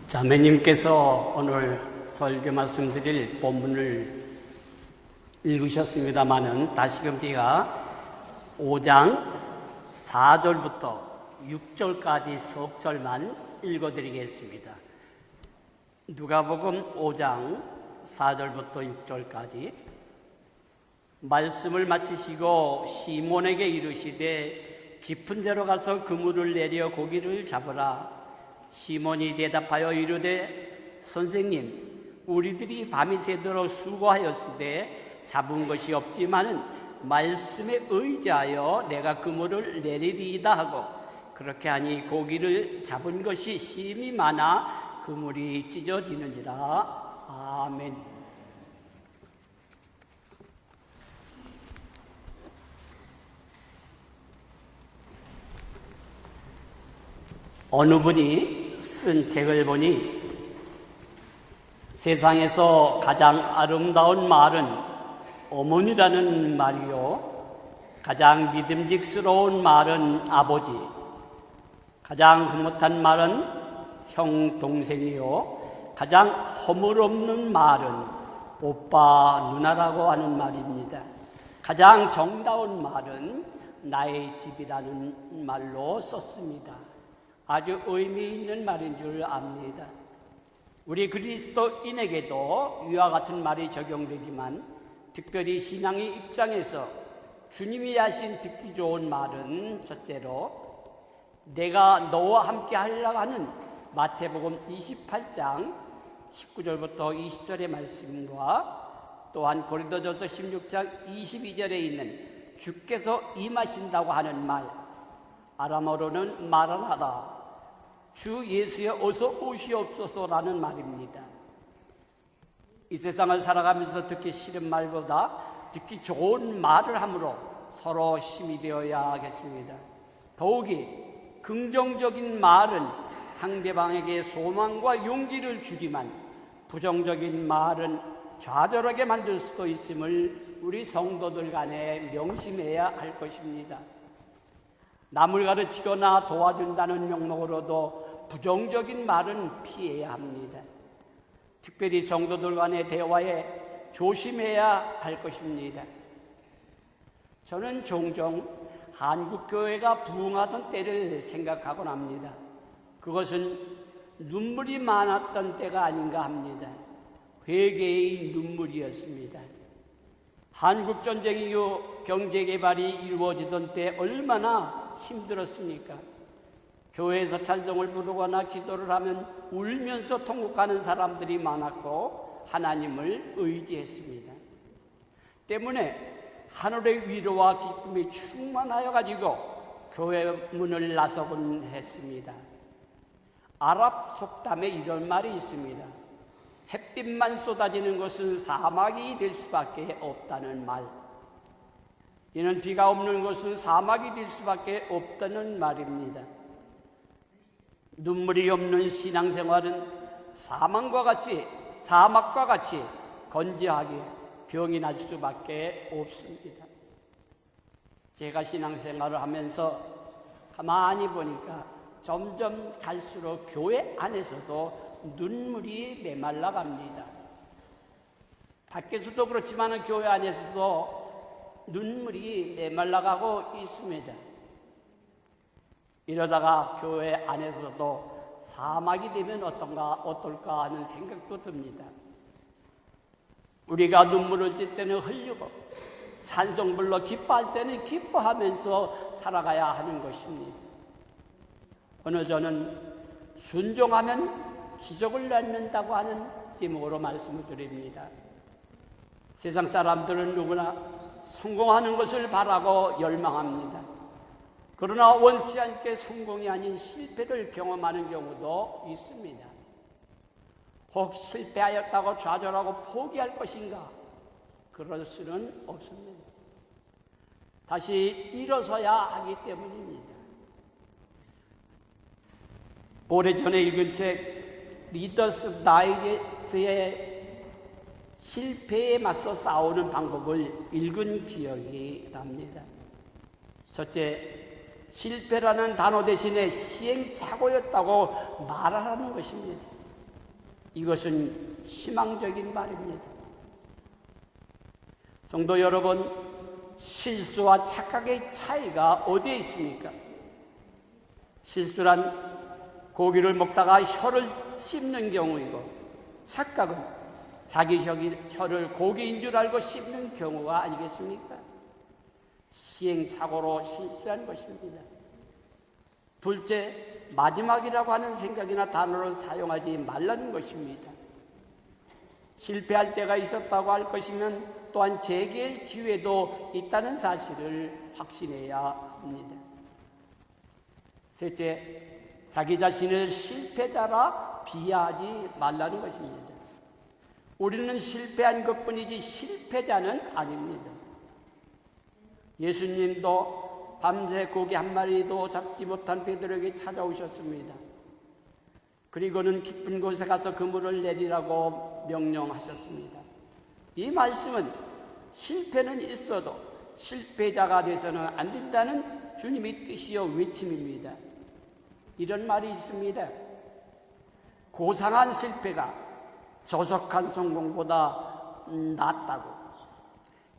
자매님께서 오늘 설교 말씀드릴 본문을 읽으셨습니다마는 다시금 제가 5장 4절부터 6절까지 석절만 읽어드리겠습니다. 누가복음 5장 4절부터 6절까지 말씀을 마치시고 시몬에게 이르시되 깊은 데로 가서 그물을 내려 고기를 잡으라. 시몬이 대답하여 이르되 선생님, 우리들이 밤이 새도록 수고하였으되 잡은 것이 없지만은 말씀에 의지하여 내가 그물을 내리리이다 하고, 그렇게 하니 고기를 잡은 것이 심히 많아 그물이 찢어지는지라. 아멘. 어느 분이 쓴 책을 보니 세상에서 가장 아름다운 말은 어머니라는 말이요, 가장 믿음직스러운 말은 아버지, 가장 흐뭇한 말은 형 동생이요, 가장 허물없는 말은 오빠 누나라고 하는 말입니다. 가장 정다운 말은 나의 집이라는 말로 썼습니다. 아주 의미 있는 말인 줄 압니다. 우리 그리스도인에게도 이와 같은 말이 적용되지만, 특별히 신앙의 입장에서 주님이 하신 듣기 좋은 말은 첫째로 내가 너와 함께 하려고 하는 마태복음 28장 19절부터 20절의 말씀과 또한 고린도전서 16장 22절에 있는 주께서 임하신다고 하는 말, 아람어로는 마라나다, 주 예수여 어서 오시옵소서라는 말입니다. 이 세상을 살아가면서 듣기 싫은 말보다 듣기 좋은 말을 함으로 서로 힘이 되어야 하겠습니다. 더욱이 긍정적인 말은 상대방에게 소망과 용기를 주지만, 부정적인 말은 좌절하게 만들 수도 있음을 우리 성도들 간에 명심해야 할 것입니다. 남을 가르치거나 도와준다는 명목으로도 부정적인 말은 피해야 합니다. 특별히 성도들 간의 대화에 조심해야 할 것입니다. 저는 종종 한국교회가 부흥하던 때를 생각하곤 합니다. 그것은 눈물이 많았던 때가 아닌가 합니다. 회개의 눈물이었습니다. 한국전쟁 이후 경제개발이 이루어지던 때 얼마나 힘들었습니까? 교회에서 찬송을 부르거나 기도를 하면 울면서 통곡하는 사람들이 많았고 하나님을 의지했습니다. 때문에 하늘의 위로와 기쁨이 충만하여 가지고 교회 문을 나서곤 했습니다. 아랍 속담에 이런 말이 있습니다. 햇빛만 쏟아지는 것은 사막이 될 수밖에 없다는 말. 이는 비가 없는 것은 사막이 될 수밖에 없다는 말입니다. 눈물이 없는 신앙생활은 사막과 같이 건재하게 병이 날 수밖에 없습니다. 제가 신앙생활을 하면서 가만히 보니까 점점 갈수록 교회 안에서도 눈물이 메말라 갑니다. 밖에서도 그렇지만 교회 안에서도 눈물이 메말라 가고 있습니다. 이러다가 교회 안에서도 사막이 되면 어떨까 하는 생각도 듭니다. 우리가 눈물을 찔 때는 흘리고 찬송 불러 기뻐할 때는 기뻐하면서 살아가야 하는 것입니다. 오늘 저는 순종하면 기적을 낳는다고 하는 제목으로 말씀을 드립니다. 세상 사람들은 누구나 성공하는 것을 바라고 열망합니다. 그러나 원치 않게 성공이 아닌 실패를 경험하는 경우도 있습니다. 혹 실패하였다고 좌절하고 포기할 것인가? 그럴 수는 없습니다. 다시 일어서야 하기 때문입니다. 오래전에 읽은 책 리더스 다이제스트의 실패에 맞서 싸우는 방법을 읽은 기억이 납니다. 첫째, 실패라는 단어 대신에 시행착오였다고 말하라는 것입니다. 이것은 희망적인 말입니다. 성도 여러분, 실수와 착각의 차이가 어디에 있습니까? 실수란 고기를 먹다가 혀를 씹는 경우이고, 착각은 자기 혀를 고기인 줄 알고 씹는 경우가 아니겠습니까? 시행착오로 실수한 것입니다. 둘째, 마지막이라고 하는 생각이나 단어를 사용하지 말라는 것입니다. 실패할 때가 있었다고 할 것이면 또한 재개의 기회도 있다는 사실을 확신해야 합니다. 셋째, 자기 자신을 실패자라 비하하지 말라는 것입니다. 우리는 실패한 것뿐이지 실패자는 아닙니다. 예수님도 밤새 고기 한 마리도 잡지 못한 베드로에게 찾아오셨습니다. 그리고는 깊은 곳에 가서 그물을 내리라고 명령하셨습니다. 이 말씀은 실패는 있어도 실패자가 돼서는 안 된다는 주님의 뜻이요 외침입니다. 이런 말이 있습니다. 고상한 실패가 조속한 성공보다 낫다고.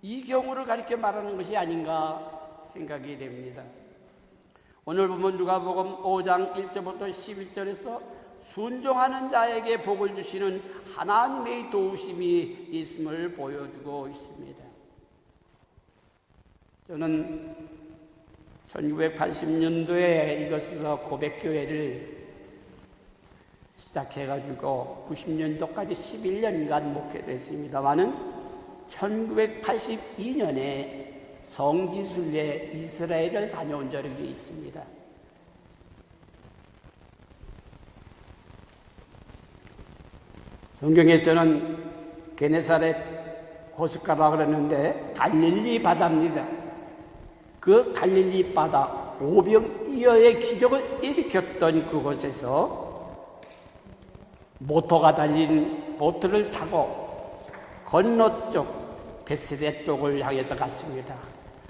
이 경우를 가리켜 말하는 것이 아닌가 생각이 됩니다. 오늘 보면 누가복음 5장 1절부터 11절에서 순종하는 자에게 복을 주시는 하나님의 도우심이 있음을 보여주고 있습니다. 저는 1980년도에 이것에서 고백교회를 시작해가지고 90년도까지 11년간 목회를 했습니다마는 1982년에 성지순례 이스라엘을 다녀온 적이 있습니다. 성경에서는 게네사렛 호숫가라 그러는데 갈릴리 바다입니다. 그 갈릴리 바다 오병이어의 기적을 일으켰던 그곳에서 모터가 달린 보트를 타고 건너쪽 베세다 쪽을 향해서 갔습니다.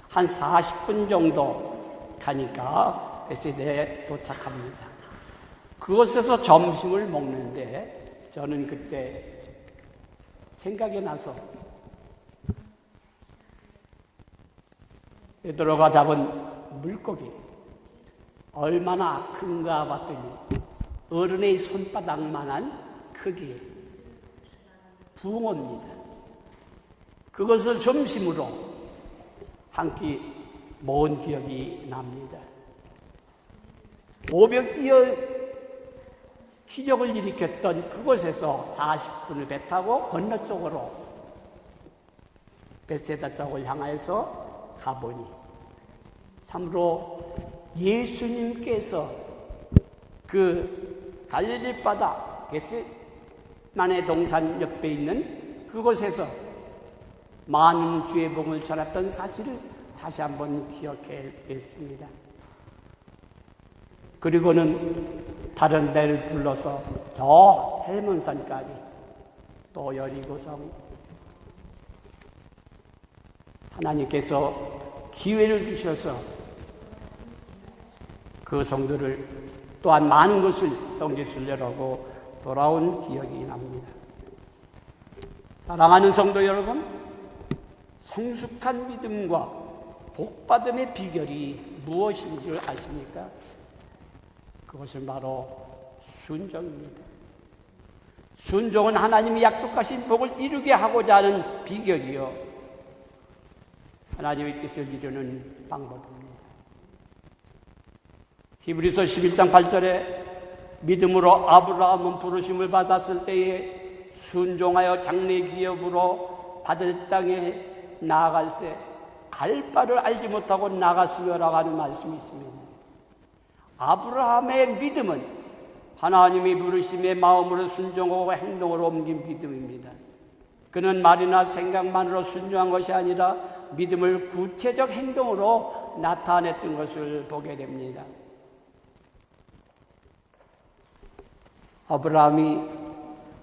한 40분 정도 가니까 베세다에 도착합니다. 그곳에서 점심을 먹는데 저는 그때 생각이 나서 베드로가 잡은 물고기 얼마나 큰가 봤더니 어른의 손바닥만한 크기의 붕어입니다. 그것을 점심으로 한 끼 먹은 기억이 납니다. 오병이어 기적을 일으켰던 그곳에서 40분을 배 타고 건너쪽으로 베세다 쪽을 향해서 가보니 참으로 예수님께서 그 갈릴리 바다 겟세마네 동산 옆에 있는 그곳에서 많은 주의 복을 전했던 사실을 다시 한번 기억해 뵙습니다. 그리고는 다른 데를 불러서 저 해문산까지 또 여리고성 하나님께서 기회를 주셔서 그 성도를 또한 많은 것을 성지순례라고 돌아온 기억이 납니다. 사랑하는 성도 여러분, 성숙한 믿음과 복받음의 비결이 무엇인 줄 아십니까? 그것은 바로 순종입니다. 순종은 하나님이 약속하신 복을 이루게 하고자 하는 비결이요, 하나님의 뜻을 이루는 방법입니다. 히브리서 11장 8절에 믿음으로 아브라함은 부르심을 받았을 때에 순종하여 장래 기업으로 받을 땅에 나아갈새 갈 바를 알지 못하고 나갔으며라고 하는 말씀이 있습니다. 아브라함의 믿음은 하나님의 부르심에 마음으로 순종하고 행동으로 옮긴 믿음입니다. 그는 말이나 생각만으로 순종한 것이 아니라 믿음을 구체적 행동으로 나타냈던 것을 보게 됩니다. 아브라함이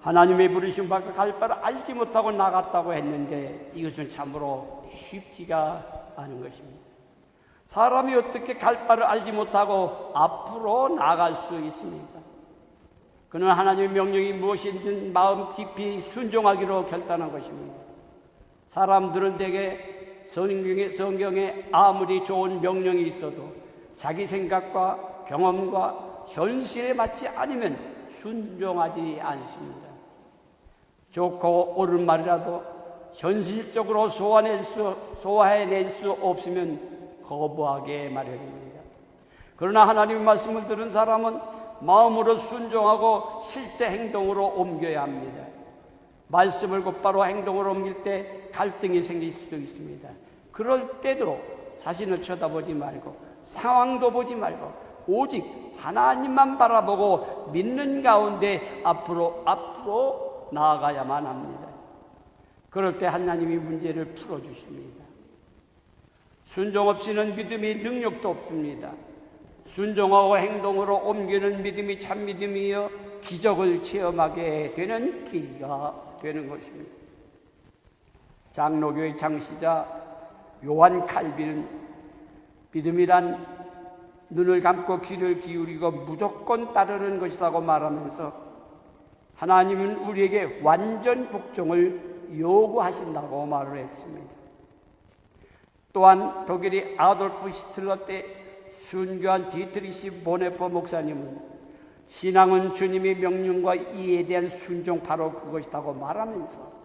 하나님의 부르심 밖에 갈 바를 알지 못하고 나갔다고 했는데 이것은 참으로 쉽지가 않은 것입니다. 사람이 어떻게 갈 바를 알지 못하고 앞으로 나아갈 수 있습니까? 그는 하나님의 명령이 무엇인지 마음 깊이 순종하기로 결단한 것입니다. 사람들은 대개 성경에 아무리 좋은 명령이 있어도 자기 생각과 경험과 현실에 맞지 않으면 순종하지 않습니다. 좋고 옳은 말이라도 현실적으로 소화해낼 수 없으면 거부하게 마련입니다. 그러나 하나님의 말씀을 들은 사람은 마음으로 순종하고 실제 행동으로 옮겨야 합니다. 말씀을 곧바로 행동으로 옮길 때 갈등이 생길 수도 있습니다. 그럴 때도 자신을 쳐다보지 말고 상황도 보지 말고 오직 하나님만 바라보고 믿는 가운데 앞으로 나아가야만 합니다. 그럴 때 하나님이 문제를 풀어주십니다. 순종 없이는 믿음이 능력도 없습니다. 순종하고 행동으로 옮기는 믿음이 참 믿음이여 기적을 체험하게 되는 계기가 되는 것입니다. 장로교의 창시자 요한 칼빈은 믿음이란 눈을 감고 귀를 기울이고 무조건 따르는 것이라고 말하면서 하나님은 우리에게 완전 복종을 요구하신다고 말을 했습니다. 또한 독일의 아돌프 히틀러 때 순교한 디트리시 보네퍼 목사님은 신앙은 주님의 명령과 이해에 대한 순종, 바로 그것이라고 말하면서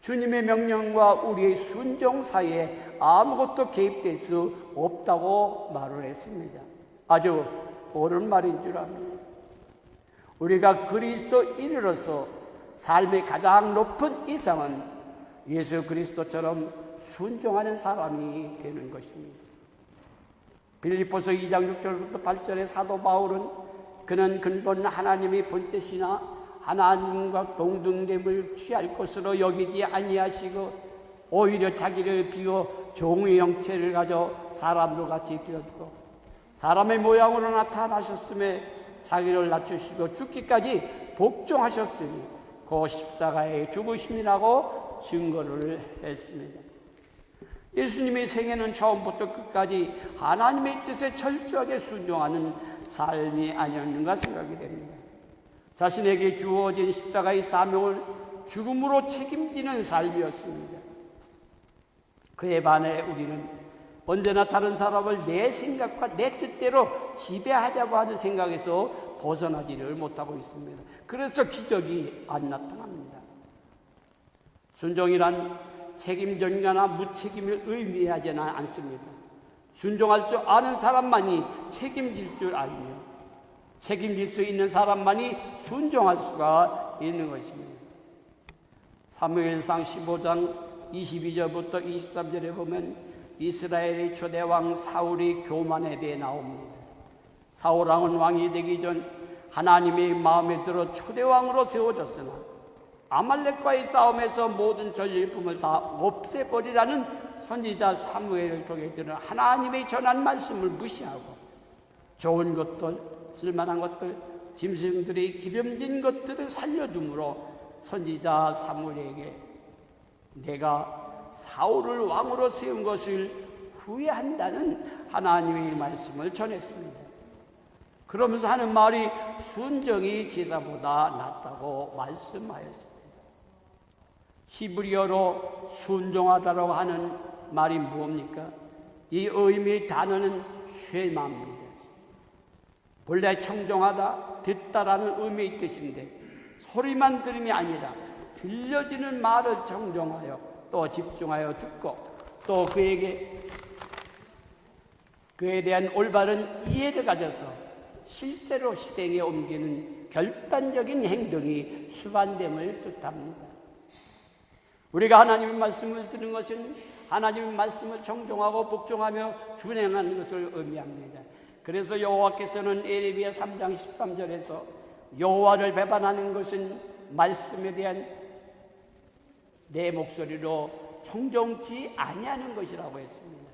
주님의 명령과 우리의 순종 사이에 아무것도 개입될 수 없다고 말을 했습니다. 아주 옳은 말인 줄 압니다. 우리가 그리스도인으로서 삶의 가장 높은 이상은 예수 그리스도처럼 순종하는 사람이 되는 것입니다. 빌립보서 2장 6절부터 8절의 사도 바울은 그는 근본 하나님의 본체시나 하나님과 동등됨을 취할 것으로 여기지 아니하시고 오히려 자기를 비워 종의 형체를 가져 사람과 같이 되었고 사람의 모양으로 나타나셨음에 자기를 낮추시고 죽기까지 복종하셨으니 그 십자가의 죽으심이라고 증거를 했습니다. 예수님의 생애는 처음부터 끝까지 하나님의 뜻에 철저하게 순종하는 삶이 아니었는가 생각이 됩니다. 자신에게 주어진 십자가의 사명을 죽음으로 책임지는 삶이었습니다. 그에 반해 우리는 언제나 다른 사람을 내 생각과 내 뜻대로 지배하자고 하는 생각에서 벗어나지를 못하고 있습니다. 그래서 기적이 안 나타납니다. 순종이란 책임전가나 무책임을 의미하지는 않습니다. 순종할 줄 아는 사람만이 책임질 줄 알며 책임질 수 있는 사람만이 순종할 수가 있는 것입니다. 사무엘상 15장 22절부터 23절에 보면 이스라엘의 초대왕 사울의 교만에 대해 나옵니다. 사울왕은 왕이 되기 전 하나님의 마음에 들어 초대왕으로 세워졌으나 아말렉과의 싸움에서 모든 전리품을 다 없애버리라는 선지자 사무엘을 통해 들은 하나님의 전한 말씀을 무시하고 좋은 것들, 쓸만한 것들, 짐승들이 기름진 것들을 살려둠으로 선지자 사무엘에게 내가 사울을 왕으로 세운 것을 후회한다는 하나님의 말씀을 전했습니다. 그러면서 하는 말이 순종이 제사보다 낫다고 말씀하였습니다. 히브리어로 순종하다라고 하는 말이 무엇입니까? 이 의미의 단어는 쉐마입니다. 본래 청종하다, 듣다라는 의미의 뜻인데 소리만 들음이 아니라 들려지는 말을 청종하여 또 집중하여 듣고 또 그에 대한 올바른 이해를 가져서 실제로 실행에 옮기는 결단적인 행동이 수반됨을 뜻합니다. 우리가 하나님의 말씀을 듣는 것은 하나님의 말씀을 청종하고 복종하며 준행하는 것을 의미합니다. 그래서 여호와께서는 에레미야 3장 13절에서 여호와를 배반하는 것은 말씀에 대한 내 목소리로 청종치 아니하는 것이라고 했습니다.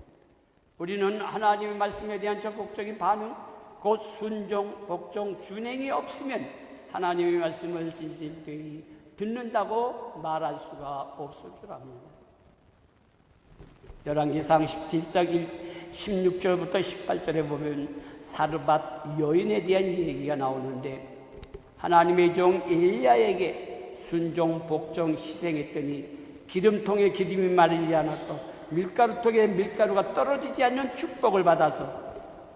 우리는 하나님의 말씀에 대한 적극적인 반응, 곧 순종, 복종, 준행이 없으면 하나님의 말씀을 진실되이 듣는다고 말할 수가 없을 줄 압니다. 열왕기상 17장 16절부터 18절에 보면 사르밧 여인에 대한 얘기가 나오는데 하나님의 종 엘리야에게 순종, 복종, 희생했더니 기름통에 기름이 마르지 않았고 밀가루통에 밀가루가 떨어지지 않는 축복을 받아서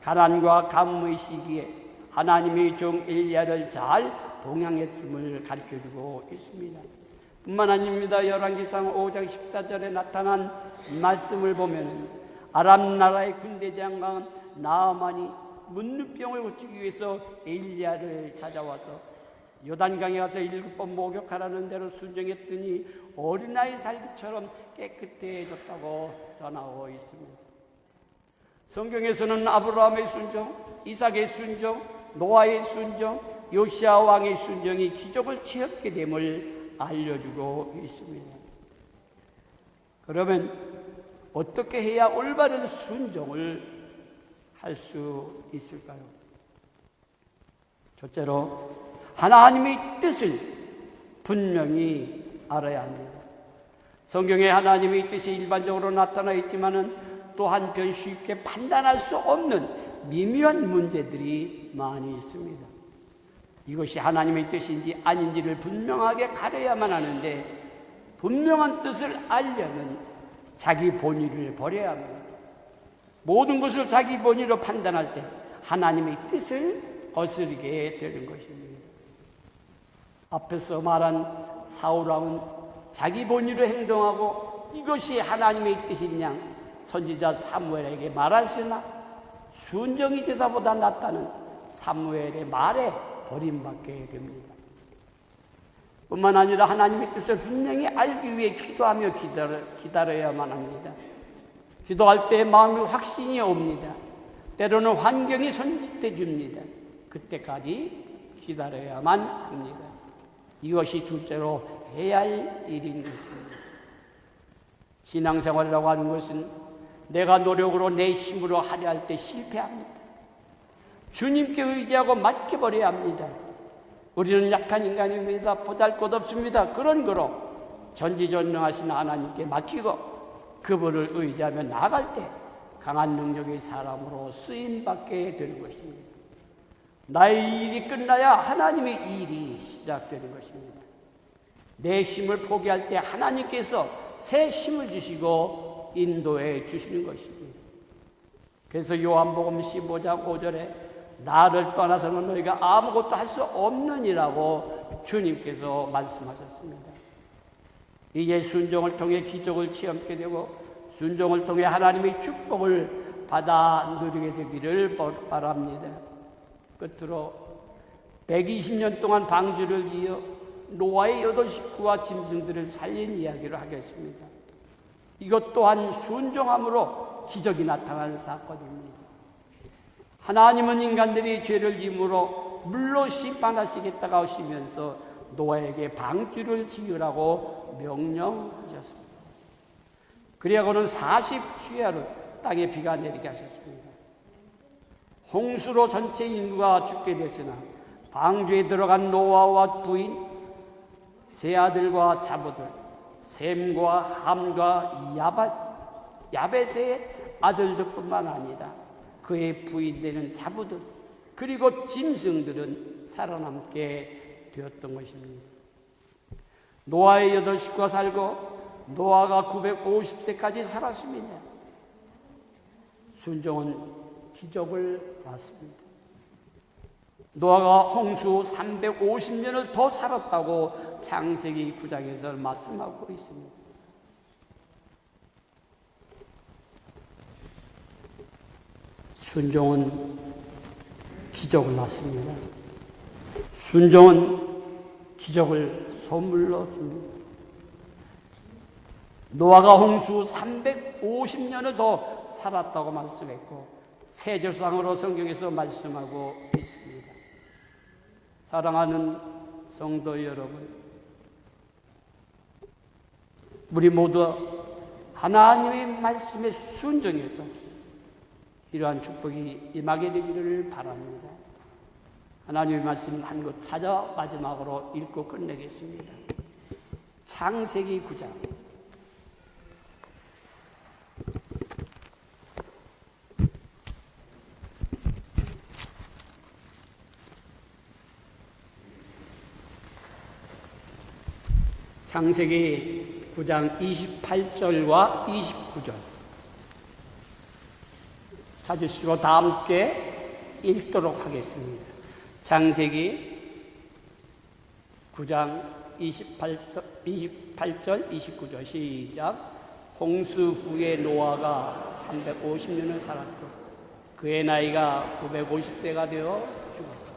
가난과 가뭄의 시기에 하나님의 종 엘리야를 잘 봉양했음을 가르쳐주고 있습니다. 뿐만 아닙니다. 열왕기상 5장 14절에 나타난 말씀을 보면 아람 나라의 군대 장관 나아만이 문둥병을 고치기 위해서 엘리야를 찾아와서 요단강에 가서 7번 목욕하라는 대로 순종했더니 어린아이 살기처럼 깨끗해졌다고 전하고 있습니다. 성경에서는 아브라함의 순종, 이삭의 순종, 노아의 순종, 요시아 왕의 순종이 기적을 취하게 됨을 알려주고 있습니다. 그러면 어떻게 해야 올바른 순종을 할 수 있을까요? 첫째로 하나님의 뜻을 분명히 알아야 합니다. 성경에 하나님의 뜻이 일반적으로 나타나 있지만은 또 한편 쉽게 판단할 수 없는 미묘한 문제들이 많이 있습니다. 이것이 하나님의 뜻인지 아닌지를 분명하게 가려야만 하는데 분명한 뜻을 알려면 자기 본의를 버려야 합니다. 모든 것을 자기 본의로 판단할 때 하나님의 뜻을 거스르게 되는 것입니다. 앞에서 말한 사울왕은 자기 본의로 행동하고 이것이 하나님의 뜻인 양 선지자 사무엘에게 말하시나 순종이 제사보다 낫다는 사무엘의 말에 버림받게 됩니다. 뿐만 아니라 하나님의 뜻을 분명히 알기 위해 기도하며 기다려야만 합니다. 기도할 때 마음의 확신이 옵니다. 때로는 환경이 손짓해 줍니다. 그때까지 기다려야만 합니다. 이것이 둘째로 해야 할 일인 것입니다. 신앙생활이라고 하는 것은 내가 노력으로 내 힘으로 하려 할 때 실패합니다. 주님께 의지하고 맡겨버려야 합니다. 우리는 약한 인간입니다. 보잘것없습니다. 그런 거로 전지전능하신 하나님께 맡기고 그분을 의지하며 나아갈 때 강한 능력의 사람으로 쓰임받게 되는 것입니다. 나의 일이 끝나야 하나님의 일이 시작되는 것입니다. 내 힘을 포기할 때 하나님께서 새 힘을 주시고 인도해 주시는 것입니다. 그래서 요한복음 15장 5절에 나를 떠나서는 너희가 아무것도 할 수 없느니라고 주님께서 말씀하셨습니다. 이제 순종을 통해 기적을 체험하게 되고 순종을 통해 하나님의 축복을 받아 누리게 되기를 바랍니다. 끝으로 120년 동안 방주를 지어 노아의 8 식구와 짐승들을 살린 이야기를 하겠습니다. 이것 또한 순종함으로 기적이 나타난 사건입니다. 하나님은 인간들이 죄를 지음으로 물로 심판하시겠다고 하시면서 노아에게 방주를 지으라고 명령하셨습니다. 그리하고는 40주야로 땅에 비가 내리게 하셨습니다. 홍수로 전체 인구가 죽게 됐으나 방주에 들어간 노아와 부인, 세 아들과 자부들, 셈과 함과 야벳의 아들들뿐만 아니라 그의 부인되는 자부들 그리고 짐승들은 살아남게 되었던 것입니다. 노아의 8 식구가 살고 노아가 950세까지 살았습니다. 순종은 기적을 낳았습니다. 노아가 홍수 350년을 더 살았다고 창세기 9장에서 말씀하고 있습니다. 순종은 기적을 낳습니다. 순종은 기적을 선물로 줍니다. 노아가 홍수 350년을 더 살았다고 말씀했고 세조상으로 성경에서 말씀하고 있습니다. 사랑하는 성도 여러분, 우리 모두 하나님의 말씀에 순종해서 이러한 축복이 임하게 되기를 바랍니다. 하나님의 말씀 한 곳 찾아 마지막으로 읽고 끝내겠습니다. 창세기 9장 창세기 9장 28절과 29절 찾으시고 다 함께 읽도록 하겠습니다. 창세기 9장 28절 29절 시작. 홍수 후에 노아가 350년을 살았고 그의 나이가 950세가 되어 죽었다.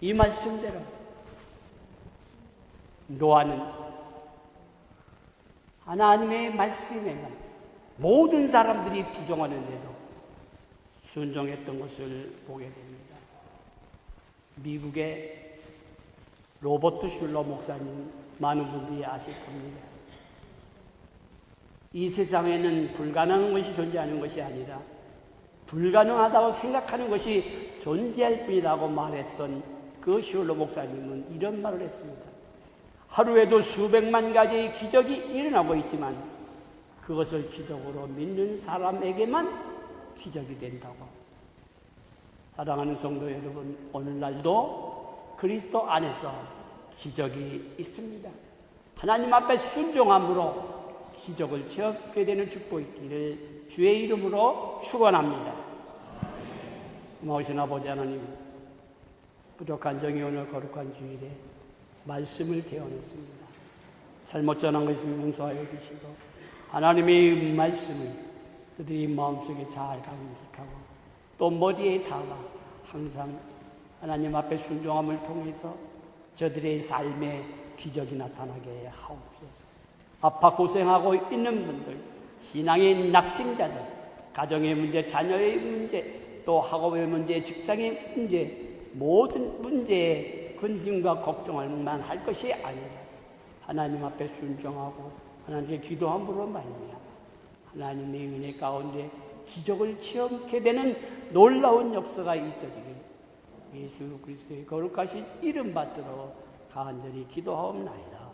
이 말씀대로 노아는 하나님의 말씀에만 모든 사람들이 부정하는데도 순종했던 것을 보게 됩니다. 미국의 로버트 슐러 목사님 많은 분들이 아실 겁니다. 이 세상에는 불가능한 것이 존재하는 것이 아니라 불가능하다고 생각하는 것이 존재할 뿐이라고 말했던 그 슐러 목사님은 이런 말을 했습니다. 하루에도 수백만 가지의 기적이 일어나고 있지만 그것을 기적으로 믿는 사람에게만 기적이 된다고. 사랑하는 성도 여러분, 오늘날도 그리스도 안에서 기적이 있습니다. 하나님 앞에 순종함으로 기적을 체험하게 되는 축복이 있기를 주의 이름으로 축원합니다. 고마우신 아버지 하나님, 부족한 정의 오늘 거룩한 주일에 말씀을 대언했습니다. 잘못 전한 것을 용서하여 주시고 하나님의 말씀을 그들이 마음속에 잘 간직하고 또 머리에 담아 항상 하나님 앞에 순종함을 통해서 저들의 삶에 기적이 나타나게 하옵소서. 아파 고생하고 있는 분들, 신앙의 낙심자들, 가정의 문제, 자녀의 문제, 또 학업의 문제, 직장의 문제, 모든 문제에 근심과 걱정을 할 것이 아니라 하나님 앞에 순종하고 하나님께 기도함으로 말미암아 하나님의 은혜 가운데 기적을 체험하게 되는 놀라운 역사가 있어지길 예수 그리스도의 거룩하신 이름 받들어 간절히 기도하옵나이다.